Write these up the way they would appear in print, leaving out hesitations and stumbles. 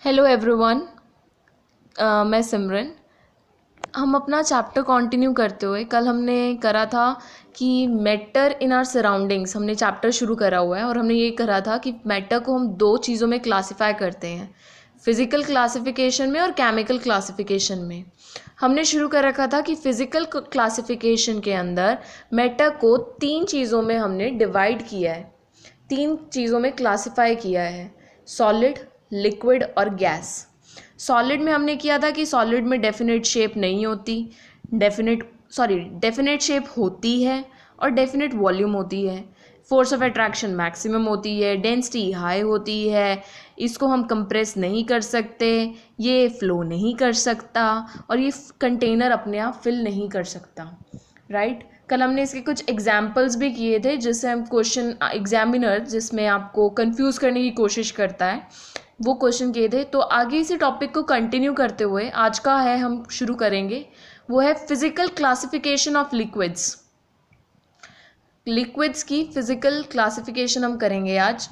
Hello everyone. मैं सिमरन। हम अपना चैप्टर कंटिन्यू करते हुए कल हमने करा था कि मैटर इन आर सराउंडिंग्स। हमने चैप्टर शुरू करा हुआ है और हमने ये करा था कि मैटर को हम दो चीज़ों में क्लासिफाई करते हैं, फिज़िकल क्लासिफिकेशन में और केमिकल क्लासिफिकेशन में। हमने शुरू कर रखा था कि फिज़िकल क्लासिफिकेशन के अंदर मैटर को तीन चीज़ों में हमने डिवाइड किया है, तीन चीज़ों में क्लासिफाई किया है, सॉलिड, लिक्विड और गैस। सॉलिड में हमने किया था कि सॉलिड में डेफिनेट शेप नहीं होती, डेफिनेट शेप होती है और डेफिनेट वॉल्यूम होती है, फोर्स ऑफ अट्रैक्शन मैक्सिमम होती है, डेंसिटी हाई होती है, इसको हम कंप्रेस नहीं कर सकते, ये फ्लो नहीं कर सकता और ये कंटेनर अपने आप फिल नहीं कर सकता। राइट। कल हमने इसके कुछ एग्जाम्पल्स भी किए थे जिससे हम क्वेश्चन एग्जामिनर जिसमें आपको कंफ्यूज करने की कोशिश करता है वो क्वेश्चन किए थे। तो आगे इसी टॉपिक को कंटिन्यू करते हुए आज का है हम शुरू करेंगे, वो है physical classification of liquids. Liquids की फिजिकल क्लासिफिकेशन हम करेंगे आज।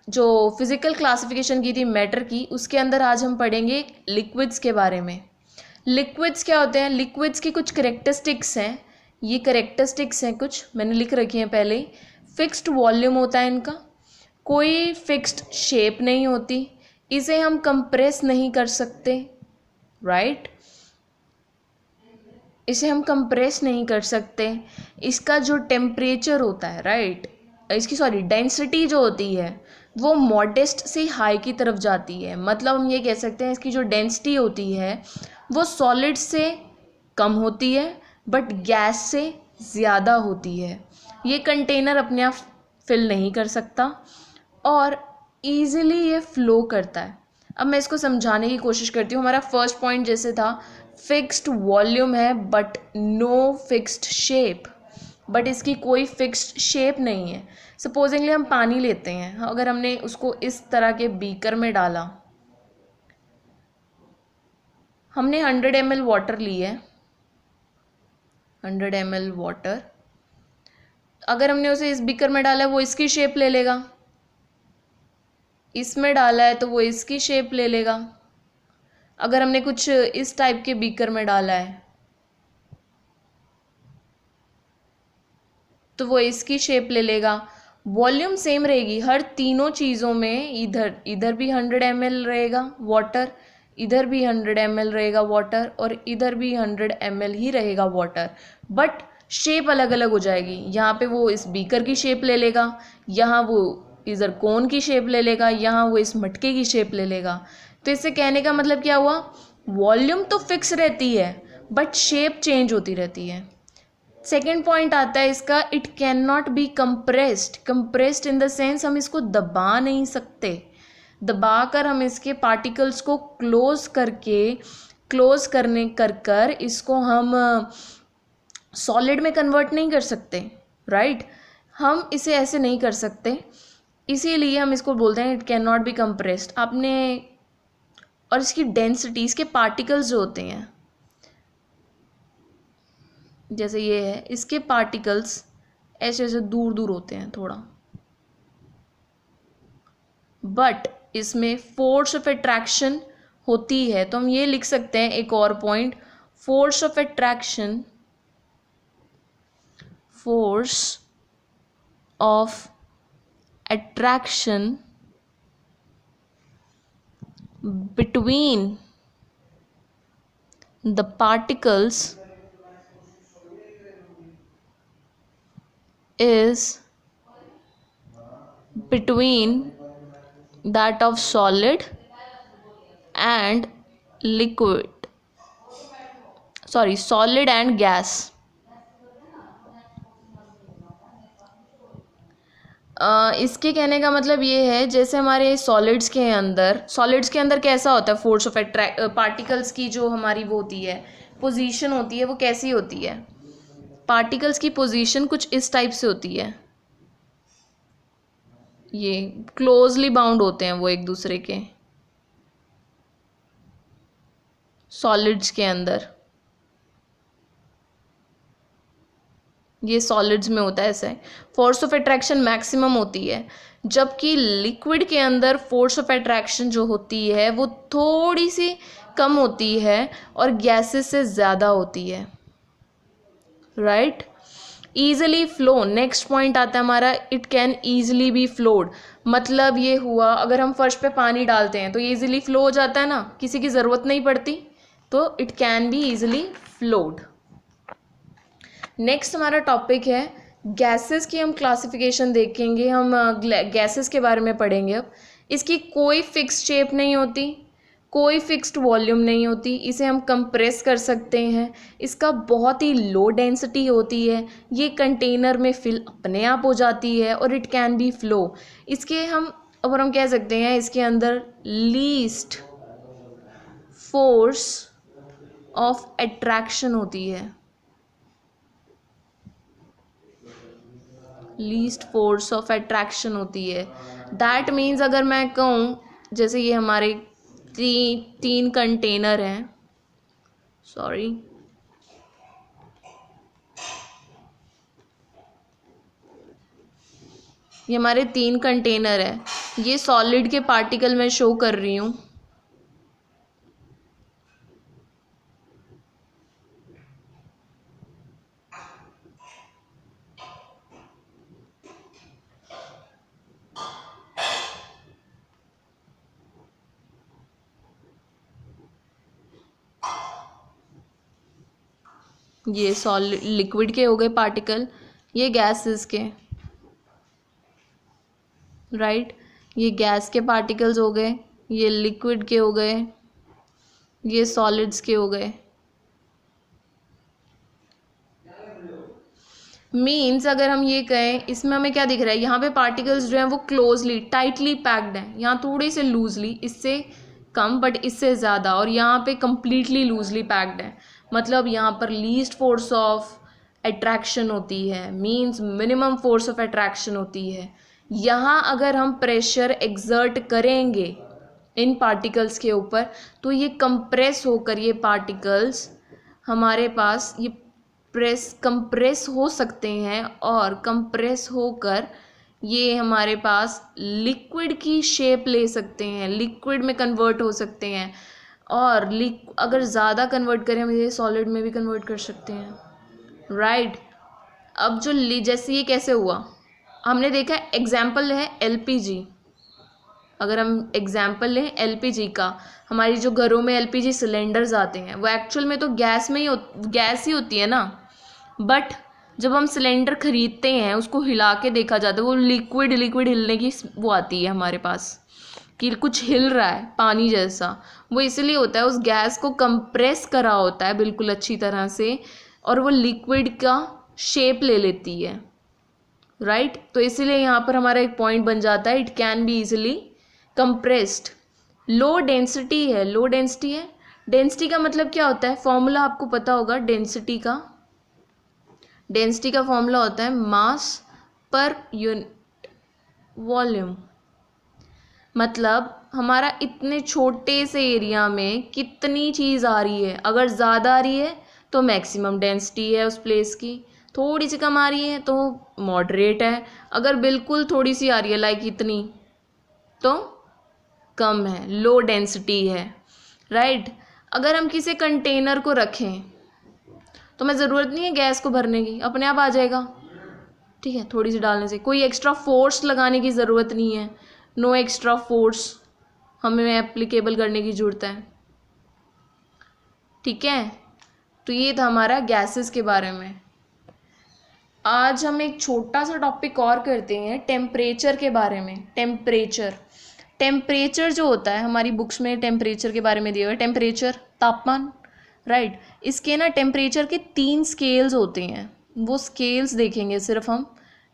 जो फिजिकल क्लासिफिकेशन की थी मैटर की, उसके अंदर आज हम पढ़ेंगे लिक्विड्स के बारे में। लिक्विड्स क्या होते हैं? लिक्विड्स की कुछ करेक्टरिस्टिक्स हैं, ये करेक्टरिस्टिक्स हैं कुछ मैंने लिख रखी हैं पहले ही। फिक्स्ड वॉल्यूम होता है इनका, कोई फिक्स्ड शेप नहीं होती, इसे हम कंप्रेस नहीं कर सकते। राइट, इसे हम कंप्रेस नहीं कर सकते। इसका जो टेम्परेचर होता है, राइट, इसकी डेंसिटी जो होती है वो मॉडेस्ट से हाई की तरफ जाती है। मतलब हम ये कह सकते हैं इसकी जो डेंसिटी होती है वो सॉलिड से कम होती है बट गैस से ज़्यादा होती है। ये कंटेनर अपने आप फिल नहीं कर सकता और ईज़िली ये फ्लो करता है। अब मैं इसको समझाने की कोशिश करती हूँ। हमारा फर्स्ट पॉइंट जैसे था, फिक्स्ड वॉल्यूम है but no fixed shape, but इसकी कोई फिक्स्ड शेप नहीं है। सपोजिंगली हम पानी लेते हैं, अगर हमने उसको इस तरह के बीकर में डाला, हमने 100 ml वाटर ली है, 100 ml वाटर, अगर हमने उसे इस बीकर में डाला है वो इसकी शेप ले लेगा, इसमें डाला है तो वो इसकी शेप ले लेगा। अगर हमने कुछ इस टाइप के बीकर में डाला है तो वो इसकी शेप ले लेगा। वॉल्यूम सेम रहेगी हर तीनों चीज़ों में। इधर भी 100 ml रहेगा वाटर, इधर भी 100 ml रहेगा वाटर और इधर भी 100 ml ही रहेगा वाटर, बट शेप अलग अलग हो जाएगी। यहाँ पे वो इस बीकर की शेप ले लेगा, यहाँ वो इधर कोन की शेप ले लेगा, यहाँ वो इस मटके की शेप ले लेगा। तो इससे कहने का मतलब क्या हुआ, वॉल्यूम तो फिक्स रहती है बट शेप चेंज होती रहती है। सेकेंड पॉइंट आता है इसका, it can not be compressed. Compressed in the sense हम इसको दबा नहीं सकते, दबा कर हम इसके पार्टिकल्स को क्लोज करने कर इसको हम सॉलिड में कन्वर्ट नहीं कर सकते। राइट, हम इसे ऐसे नहीं कर सकते, इसीलिए हम इसको बोलते हैं it can not be compressed. आपने और इसकी डेंसिटी, इसके पार्टिकल्स जो होते हैं, जैसे ये है, इसके पार्टिकल्स ऐसे ऐसे दूर दूर होते हैं थोड़ा, बट इसमें फोर्स ऑफ अट्रैक्शन होती है। तो हम ये लिख सकते हैं एक और point, force of attraction, force of attraction between the particles is between that of solid and solid and gas. इसके कहने का मतलब ये है, जैसे हमारे सॉलिड्स के अंदर कैसा होता है फोर्स ऑफ पार्टिकल्स की जो हमारी वो होती है, पोजीशन होती है, वो कैसी होती है? पार्टिकल्स की पोजीशन कुछ इस टाइप से होती है, ये क्लोजली बाउंड होते हैं वो एक दूसरे के, सॉलिड्स के अंदर। ये सॉलिड्स में होता है ऐसा है। फोर्स ऑफ अट्रैक्शन मैक्सिमम होती है जबकि लिक्विड के अंदर फोर्स ऑफ अट्रैक्शन जो होती है वो थोड़ी सी कम होती है और गैसेस से ज़्यादा होती है, right. Easily flow, next point आता है हमारा, it can easily B flowed. मतलब ये हुआ, अगर हम फर्श पे पानी डालते हैं तो ये ईजिली फ्लो हो जाता है ना, किसी की ज़रूरत नहीं पड़ती, तो it can be easily flowed. Next हमारा टॉपिक है गैसेस की, हम क्लासिफिकेशन देखेंगे, हम गैसेस के बारे में पढ़ेंगे अब। इसकी कोई फिक्स शेप नहीं होती, कोई फिक्स्ड वॉल्यूम नहीं होती, इसे हम कंप्रेस कर सकते हैं, इसका बहुत ही लो डेंसिटी होती है, ये कंटेनर में फिल अपने आप हो जाती है और इट कैन बी फ्लो। इसके हम, और हम कह सकते हैं इसके अंदर लीस्ट फोर्स ऑफ अट्रैक्शन होती है, लीस्ट फोर्स ऑफ अट्रैक्शन होती है। दैट मीन्स अगर मैं कहूँ, जैसे ये हमारे तीन कंटेनर हैं, सॉरी, ये हमारे तीन कंटेनर है, ये सॉलिड के पार्टिकल मैं शो कर रही हूँ, ये सॉलिड लिक्विड के हो गए पार्टिकल, ये गैसेस के, राइट, ये गैस के पार्टिकल्स हो गए, ये लिक्विड के हो गए, ये सॉलिड्स के हो गए। मीन्स अगर हम ये कहें, इसमें हमें क्या दिख रहा है, यहाँ पे पार्टिकल्स जो हैं वो क्लोजली टाइटली पैक्ड हैं, यहाँ थोड़े से लूजली, इससे कम बट इससे ज़्यादा, और यहाँ पे कम्प्लीटली लूजली पैक्ड है। मतलब यहाँ पर लीस्ट फोर्स ऑफ अट्रैक्शन होती है, means minimum force of attraction होती है। यहाँ अगर हम प्रेशर एक्सर्ट करेंगे इन पार्टिकल्स के ऊपर तो ये कंप्रेस होकर, ये पार्टिकल्स हमारे पास ये कंप्रेस हो सकते हैं, और कंप्रेस होकर ये हमारे पास लिक्विड की शेप ले सकते हैं, लिक्विड में कन्वर्ट हो सकते हैं, और अगर ज़्यादा कन्वर्ट करें हम ये सॉलिड में भी कन्वर्ट कर सकते हैं, राइट। अब जो जैसे ये कैसे हुआ, हमने देखा एग्जाम्पल है एलपीजी। अगर हम एग्जाम्पल लें एलपीजी का, हमारी जो घरों में एलपीजी सिलेंडर्स आते हैं वो एक्चुअल में तो गैस ही होती है ना, बट जब हम सिलेंडर ख़रीदते हैं उसको हिला के देखा जाता है, वो लिक्विड हिलने की वो आती है हमारे पास कि कुछ हिल रहा है पानी जैसा, वो इसलिए होता है उस गैस को कंप्रेस करा होता है बिल्कुल अच्छी तरह से, और वो लिक्विड का शेप ले लेती है, राइट। तो इसीलिए यहाँ पर हमारा एक पॉइंट बन जाता है, it can be easily compressed. Low density है, लो डेंसिटी है, डेंसिटी का मतलब क्या होता है, फॉर्मूला आपको पता होगा डेंसिटी का। डेंसिटी का फॉर्मूला होता है मास पर यूनिट वॉल्यूम। मतलब हमारा इतने छोटे से एरिया में कितनी चीज़ आ रही है, अगर ज़्यादा आ रही है तो मैक्सिमम डेंसिटी है उस प्लेस की, थोड़ी सी कम आ रही है तो मॉडरेट है, अगर बिल्कुल थोड़ी सी आ रही है लाइक इतनी तो कम है, लो डेंसिटी है, राइट। अगर हम किसी कंटेनर को रखें तो मैं ज़रूरत नहीं है गैस को भरने की, अपने आप आ जाएगा, ठीक है, थोड़ी सी डालने से, कोई एक्स्ट्रा फोर्स लगाने की ज़रूरत नहीं है, नो एक्स्ट्रा फोर्स हमें एप्लीकेबल करने की ज़रूरत है, ठीक है। तो ये था हमारा गैसेस के बारे में। आज हम एक छोटा सा टॉपिक और करते हैं टेम्परेचर के बारे में। टेम्परेचर जो होता है, हमारी बुक्स में टेम्परेचर के बारे में दिया हुआ है, टेम्परेचर तापमान, राइट। इसके ना टेम्परेचर के 3 स्केल्स होते हैं, वो स्केल्स देखेंगे सिर्फ हम,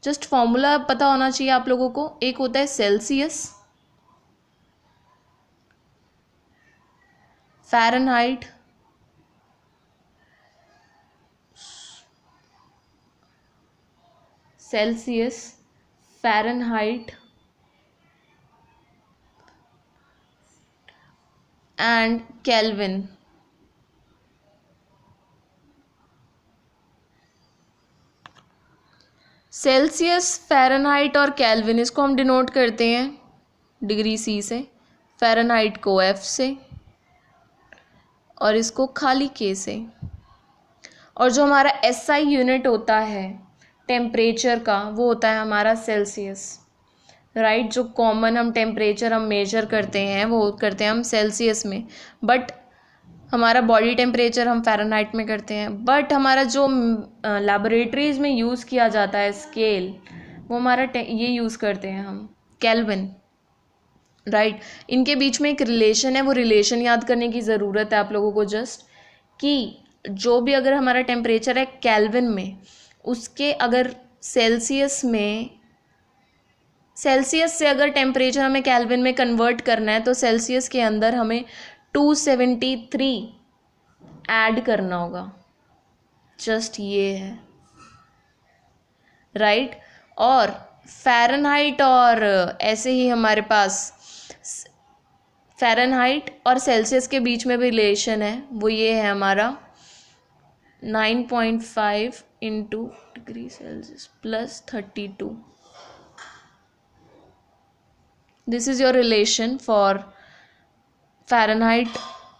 जस्ट फॉर्मूला पता होना चाहिए आप लोगों को। एक होता है Celsius, Fahrenheit, Celsius, Fahrenheit and kelvin. Celsius, Fahrenheit और केल्विन, इसको हम डिनोट करते हैं डिग्री सी से, फ़ारेनहाइट को F से और इसको खाली K से। और जो हमारा SI यूनिट होता है टेम्परेचर का, वो होता है हमारा सेल्सियस, राइट। जो कॉमन हम टेम्परेचर हम मेजर करते हैं वो करते हैं हम सेल्सियस में, बट हमारा बॉडी टेम्परेचर हम फ़ारेनहाइट में करते हैं। बट हमारा जो लैबोरेटरीज़ में यूज़ किया जाता है स्केल, वो हमारा ये यूज़ करते हैं हम केल्विन, राइट। इनके बीच में एक रिलेशन है, वो रिलेशन याद करने की ज़रूरत है आप लोगों को जस्ट, कि जो भी अगर हमारा टेम्परेचर है केल्विन में, उसके अगर सेल्सियस से अगर टेम्परेचर हमें केल्विन में कन्वर्ट करना है तो सेल्सियस के अंदर हमें 273 ऐड करना होगा, जस्ट ये है, राइट। और फ़ारेनहाइट और ऐसे ही हमारे पास फ़ारेनहाइट और सेल्सियस के बीच में भी रिलेशन है, वो ये है हमारा 9.5 into degree Celsius plus 32। This is your relation for Fahrenheit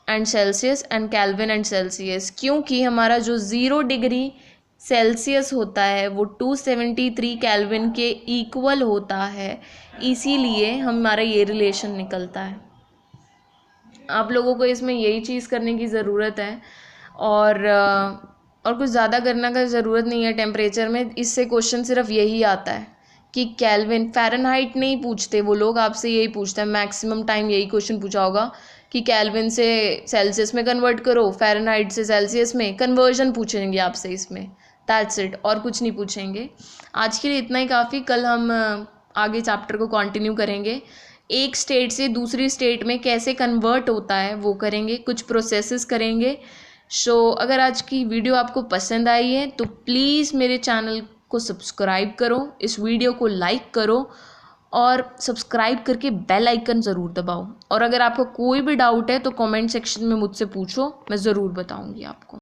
and Celsius and kelvin and Celsius. क्योंकि हमारा जो 0 डिग्री सेल्सियस होता है वो 273 केल्विन के इक्वल होता है, इसीलिए हमारा ये रिलेशन निकलता है। आप लोगों को इसमें यही चीज़ करने की ज़रूरत है, और कुछ ज़्यादा करने का ज़रूरत नहीं है टेम्परेचर में। इससे क्वेश्चन सिर्फ यही आता है कि केल्विन, फ़ारेनहाइट नहीं पूछते वो लोग, आपसे यही पूछते हैं, मैक्सिमम टाइम यही क्वेश्चन पूछा होगा कि केल्विन से सेल्सियस में कन्वर्ट करो, फ़ारेनहाइट से सेल्सियस में कन्वर्जन पूछेंगे आपसे इसमें, दैट्स इट, और कुछ नहीं पूछेंगे। आज के लिए इतना ही काफ़ी। कल हम आगे चैप्टर को कंटिन्यू करेंगे, एक स्टेट से दूसरी स्टेट में कैसे कन्वर्ट होता है वो करेंगे, कुछ प्रोसेसेस करेंगे। अगर आज की वीडियो आपको पसंद आई है तो प्लीज़ मेरे चैनल को सब्सक्राइब करो, इस वीडियो को लाइक करो और सब्सक्राइब करके बेल आइकन ज़रूर दबाओ। और अगर आपको कोई भी डाउट है तो कमेंट सेक्शन में मुझसे पूछो, मैं ज़रूर बताऊंगी आपको।